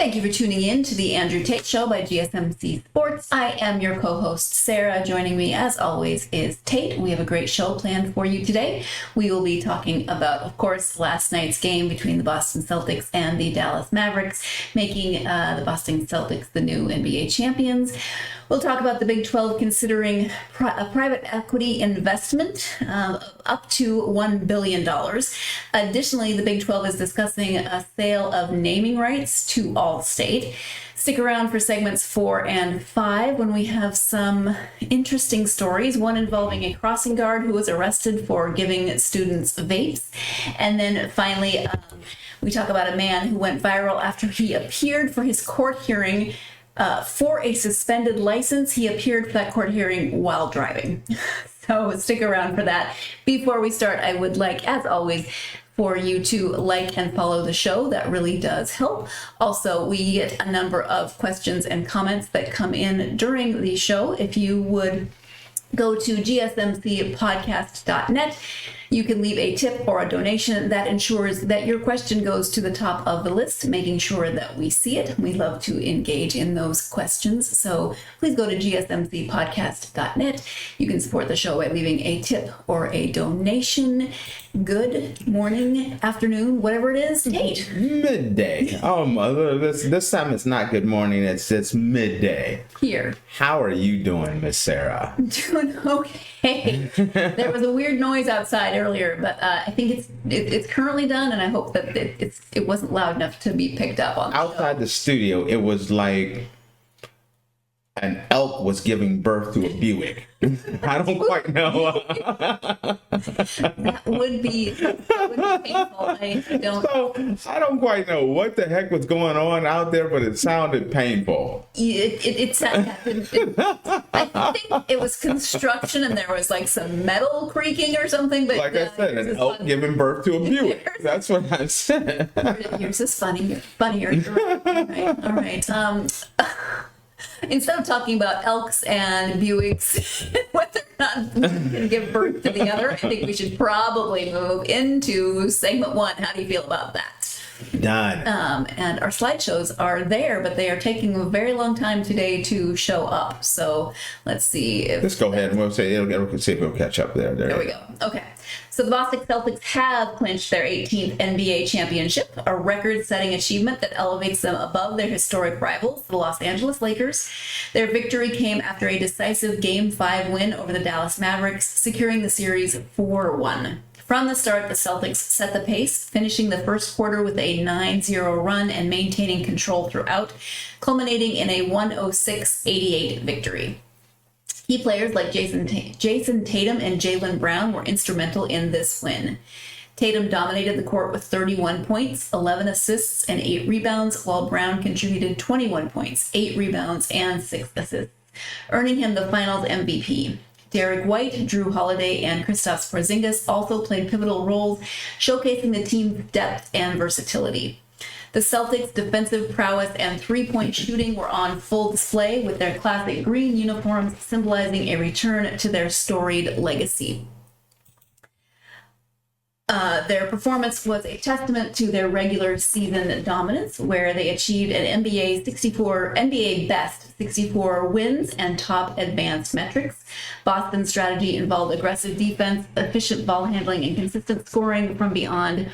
Thank you for tuning in to the Andrew Tate Show by GSMC Sports. I am your co-host, Sarah. Joining me, as always, is Tate. We have a great show planned for you today. We will be talking about, of course, last night's game between the Boston Celtics and the Dallas Mavericks, making the Boston Celtics the new NBA champions. We'll talk about the Big 12 considering a private equity investment up to $1 billion. Additionally, the Big 12 is discussing a sale of naming rights to Allstate. Stick around for segments 4 and 5 when we have some interesting stories, one involving a crossing guard who was arrested for giving students vapes. And then finally, we talk about a man who went viral after he appeared for his court hearing for a suspended license. He appeared for that court hearing while driving. So stick around for that. Before we start, I would like, as always, for you to like and follow the show. That really does help. Also, we get a number of questions and comments that come in during the show. If you would go to GSMCpodcast.net, you can leave a tip or a donation that ensures that your question goes to the top of the list, making sure that we see it. We love to engage in those questions. So please go to GSMCpodcast.net. You can support the show by leaving a tip or a donation. Good morning, afternoon, whatever it is. Tate. Midday. This time it's not good morning. It's midday. Here. How are you doing, Miss Sarah? I'm doing okay. There was a weird noise outside earlier, but I think it's currently done, and I hope that it wasn't loud enough to be picked up on. Outside the studio, it was like an elk was giving birth to a Buick. I don't quite know. That would be painful. I don't quite know what the heck was going on out there, but it sounded painful. I think it was construction, and there was like some metal creaking or something. But like I said, an elk giving birth to a Buick. That's what I said. Yours is funnier. All right. Instead of talking about elks and Buicks, whether or not one can give birth to the other, I think we should probably move into segment 1. How do you feel about that? Done. And our slideshows are there, but they are taking a very long time today to show up. So let's see if... Let's go ahead and we'll see if it'll catch up there. There we go. Okay. So the Boston Celtics have clinched their 18th NBA championship, a record-setting achievement that elevates them above their historic rivals, the Los Angeles Lakers. Their victory came after a decisive Game 5 win over the Dallas Mavericks, securing the series 4-1. From the start, the Celtics set the pace, finishing the first quarter with a 9-0 run and maintaining control throughout, culminating in a 106-88 victory. Key players like Jayson Tatum and Jaylen Brown were instrumental in this win. Tatum dominated the court with 31 points, 11 assists, and 8 rebounds, while Brown contributed 21 points, 8 rebounds, and 6 assists, earning him the Finals MVP. Derrick White, Jrue Holiday, and Kristaps Porziņģis also played pivotal roles, showcasing the team's depth and versatility. The Celtics' defensive prowess and three-point shooting were on full display, with their classic green uniforms symbolizing a return to their storied legacy. Their performance was a testament to their regular season dominance, where they achieved an NBA best 64 wins and top advanced metrics. Boston's strategy involved aggressive defense, efficient ball handling, and consistent scoring from beyond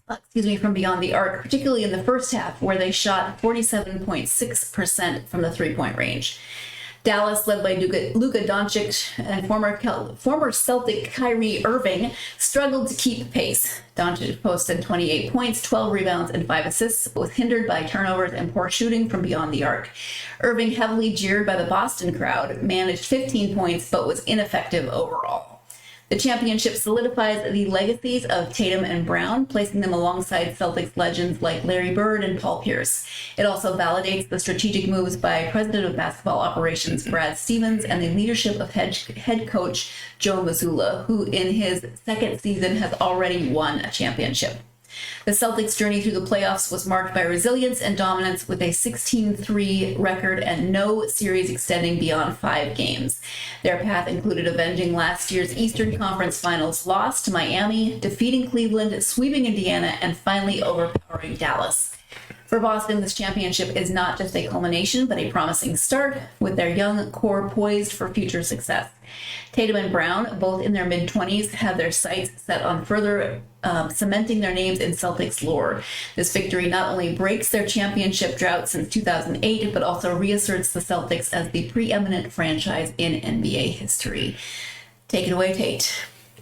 the arc, particularly in the first half, where they shot 47.6% from the three-point range. Dallas, led by Luka Doncic and former Celtic Kyrie Irving, struggled to keep pace. Doncic posted 28 points, 12 rebounds, and 5 assists, but was hindered by turnovers and poor shooting from beyond the arc. Irving, heavily jeered by the Boston crowd, managed 15 points, but was ineffective overall. The championship solidifies the legacies of Tatum and Brown, placing them alongside Celtics legends like Larry Bird and Paul Pierce. It also validates the strategic moves by President of Basketball Operations Brad Stevens and the leadership of head coach Joe Mazzulla, who in his second season has already won a championship. The Celtics' journey through the playoffs was marked by resilience and dominance, with a 16-3 record and no series extending beyond 5 games. Their path included avenging last year's Eastern Conference Finals loss to Miami, defeating Cleveland, sweeping Indiana, and finally overpowering Dallas. For Boston, this championship is not just a culmination, but a promising start, with their young core poised for future success. Tatum and Brown, both in their mid-20s, have their sights set on further cementing their names in Celtics lore. This victory not only breaks their championship drought since 2008, but also reasserts the Celtics as the preeminent franchise in NBA history. Take it away, Tate.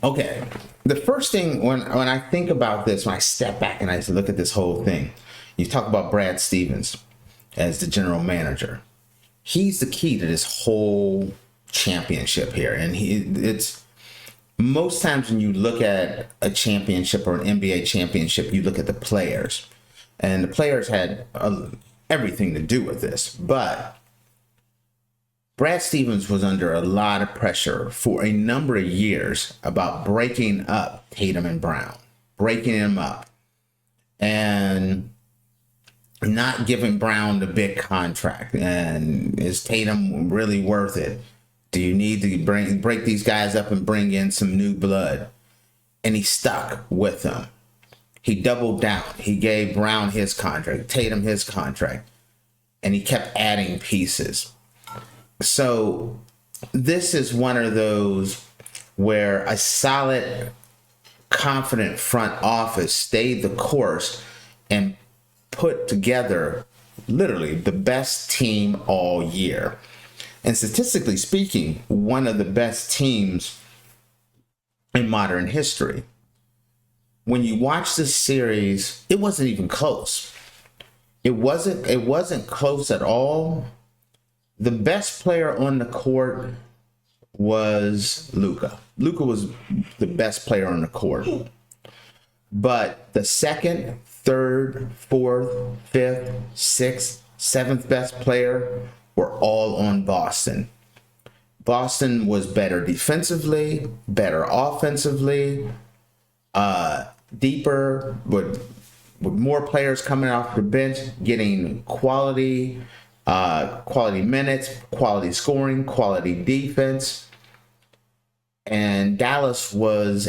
Okay. The first thing when I think about this, when I step back and I look at this whole thing, you talk about Brad Stevens as the general manager. He's the key to this whole championship here. And it's most times when you look at a championship or an NBA championship, you look at the players. And the players had everything to do with this. But Brad Stevens was under a lot of pressure for a number of years about breaking up Tatum and Brown, breaking them up, and not giving Brown the big contract. And is Tatum really worth it? Do you need to break these guys up and bring in some new blood? And he stuck with them. He doubled down. He gave Brown his contract, Tatum his contract, and he kept adding pieces. So this is one of those where a solid, confident front office stayed the course and put together literally the best team all year. And statistically speaking, one of the best teams in modern history. When you watch this series, it wasn't even close. It wasn't close at all. The best player on the court was Luka. Luka was the best player on the court. But the second, third, fourth, fifth, sixth, seventh best player were all on Boston. Boston was better defensively, better offensively, deeper, with more players coming off the bench, getting quality minutes, quality scoring, quality defense. And Dallas was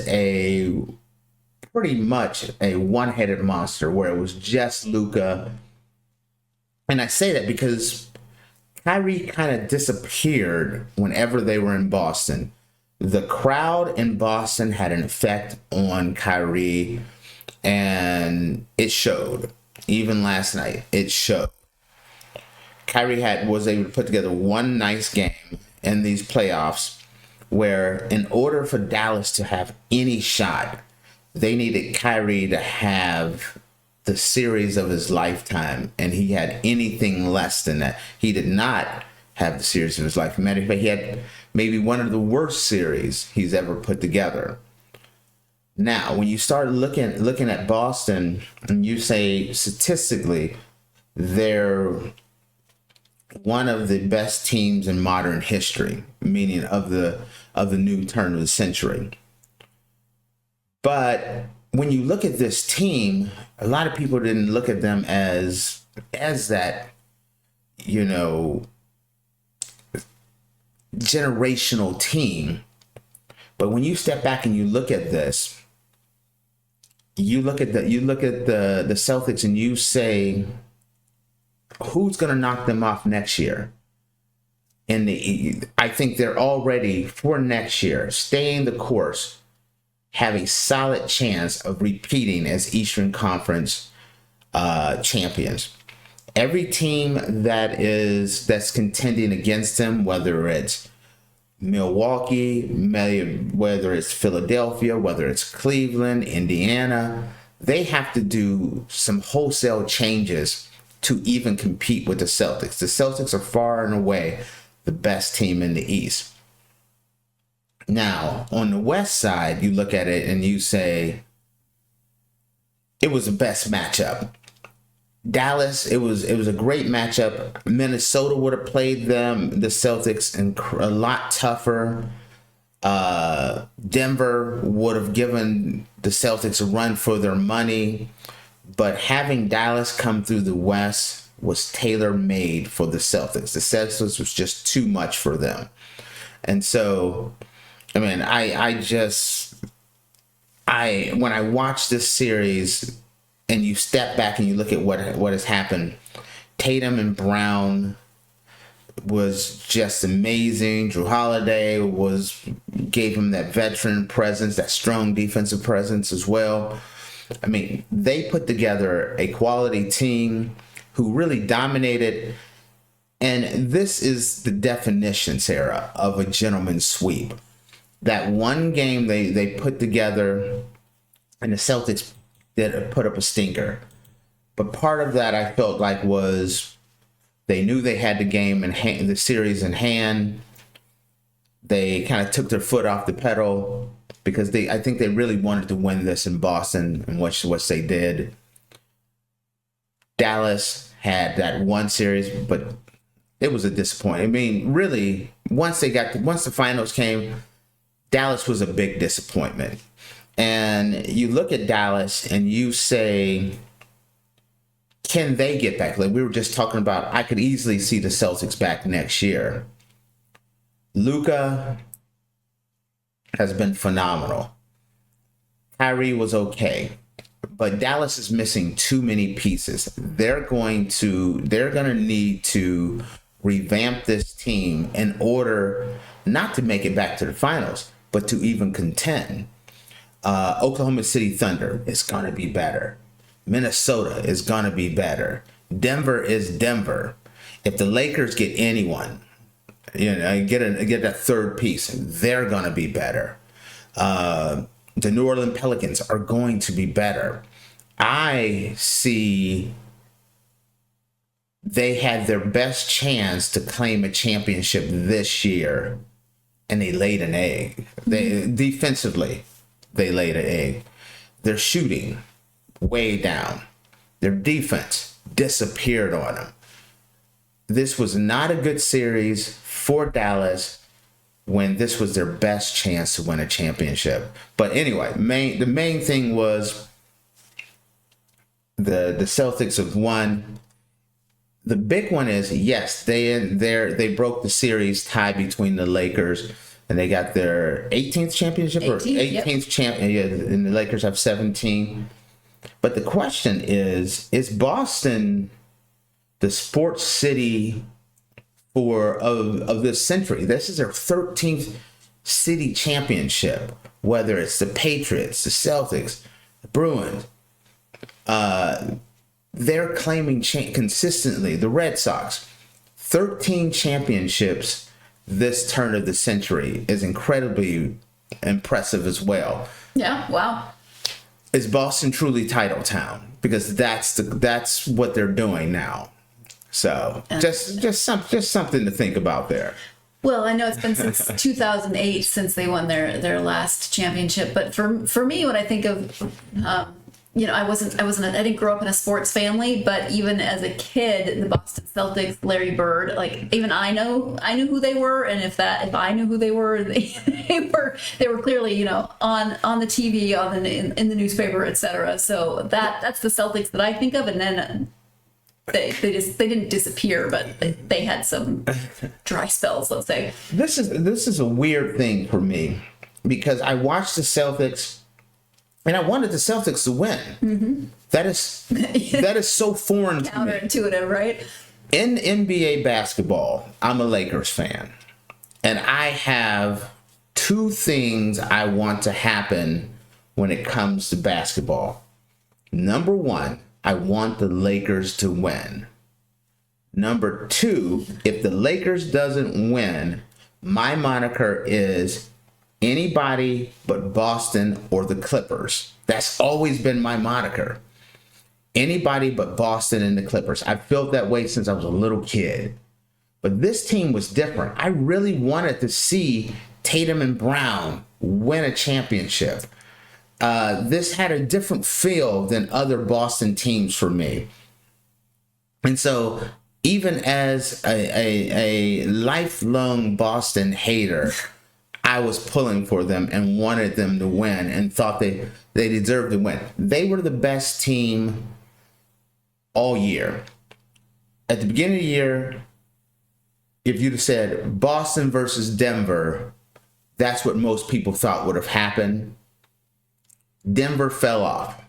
pretty much a one-headed monster where it was just Luka. And I say that because Kyrie kind of disappeared whenever they were in Boston. The crowd in Boston had an effect on Kyrie, and it showed. Even last night, it showed. Kyrie was able to put together one nice game in these playoffs where in order for Dallas to have any shot, they needed Kyrie to have the series of his lifetime, and he had anything less than that. He did not have the series of his life. Matter of fact, he had maybe one of the worst series he's ever put together. Now, when you start looking at Boston, and you say statistically, they're one of the best teams in modern history, meaning of the new turn of the century. But when you look at this team, a lot of people didn't look at them as that, generational team. But when you step back and you look at this, you look at the Celtics and you say, who's going to knock them off next year? And I think they're already, for next year, staying the course, have a solid chance of repeating as Eastern Conference champions. Every team that's contending against them, whether it's Milwaukee, whether it's Philadelphia, whether it's Cleveland, Indiana, they have to do some wholesale changes to even compete with the Celtics. The Celtics are far and away the best team in the East. Now, on the West side, you look at it and you say, it was the best matchup. Dallas, it was a great matchup. Minnesota would have played the Celtics, and a lot tougher. Denver would have given the Celtics a run for their money. But having Dallas come through the West was tailor-made for the Celtics. The Celtics was just too much for them. And so, when I watch this series and you step back and you look at what has happened, Tatum and Brown was just amazing. Jrue Holiday gave him that veteran presence, that strong defensive presence as well. I mean, they put together a quality team who really dominated. And this is the definition, Sarah, of a gentleman's sweep. That one game they put together, and the Celtics did put up a stinker. But part of that I felt like was they knew they had the game in hand, the series in hand. They kind of took their foot off the pedal because I think they really wanted to win this in Boston, and which they did. Dallas had that one series, but it was a disappointment. I mean, really, once the finals came, Dallas was a big disappointment. And you look at Dallas and you say, can they get back? Like we were just talking about, I could easily see the Celtics back next year. Luka has been phenomenal. Kyrie was okay. But Dallas is missing too many pieces. They're going to need to revamp this team in order not to make it back to the finals, but to even contend. Oklahoma City Thunder is going to be better. Minnesota is going to be better. Denver is Denver. If the Lakers get anyone, get that third piece, they're going to be better. The New Orleans Pelicans are going to be better. I see they had their best chance to claim a championship this year, and they laid an egg. Defensively, they laid an egg. Their shooting, way down. Their defense disappeared on them. This was not a good series for Dallas when this was their best chance to win a championship. But anyway, the main thing was the Celtics have won. The big one is, yes, they broke the series tie between the Lakers, and they got their 18th championship or 18th champion. Yeah, and the Lakers have 17. But the question is Boston the sports city of this century? This is their 13th city championship, whether it's the Patriots, the Celtics, the Bruins. They're claiming consistently, the Red Sox, 13 championships this turn of the century is incredibly impressive as well. Yeah, wow. Is Boston truly title town? Because that's what they're doing now. So just something to think about there. Well, I know it's been since 2008 since they won their last championship, but for me, when I think of I didn't grow up in a sports family, but even as a kid, the Boston Celtics, Larry Bird, like even I knew who they were, and if I knew who they were, they were clearly on the TV, in the newspaper, etc. So that's the Celtics that I think of, and then they didn't disappear, but they had some dry spells, let's say. This is a weird thing for me because I watched the Celtics. And I wanted the Celtics to win. Mm-hmm. That is so foreign to me. Counterintuitive, right? In NBA basketball, I'm a Lakers fan. And I have two things I want to happen when it comes to basketball. Number one, I want the Lakers to win. Number two, if the Lakers doesn't win, my moniker is anybody but Boston or the Clippers. That's always been my moniker. Anybody but Boston and the Clippers. I felt that way since I was a little kid. But this team was different. I really wanted to see Tatum and Brown win a championship. This had a different feel than other Boston teams for me. And so even as a lifelong Boston hater, I was pulling for them and wanted them to win and thought they deserved to win. They were the best team all year. At the beginning of the year, if you'd have said Boston versus Denver, that's what most people thought would have happened. Denver fell off.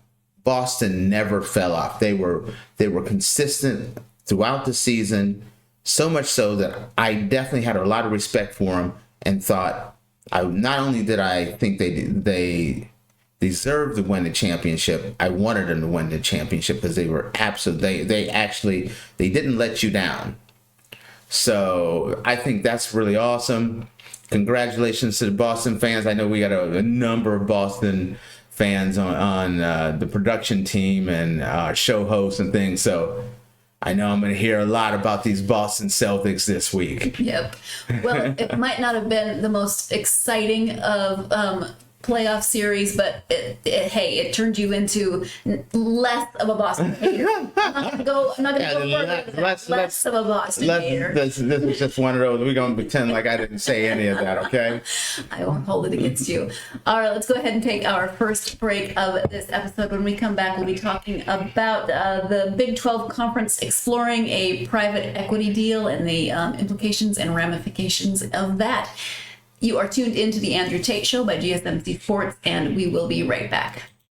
Boston never fell off. They were consistent throughout the season, so much so that I definitely had a lot of respect for them and thought not only did I think they deserved to win the championship, I wanted them to win the championship because they were they didn't let you down. So I think that's really awesome. Congratulations to the Boston fans. I know we got a number of Boston fans on the production team and show hosts and things. So I know I'm going to hear a lot about these Boston Celtics this week. Yep. Well, it might not have been the most exciting of playoff series, but it turned you into less of a Boston hater. I'm not gonna go further. Less of a Boston hater. This is just one of those. We're gonna pretend like I didn't say any of that, okay? I won't hold it against you. All right, let's go ahead and take our first break of this episode. When we come back, we'll be talking about the Big 12 Conference exploring a private equity deal and the implications and ramifications of that. You are tuned into the Andrew Tate Show by GSMC Sports, and we will be right back.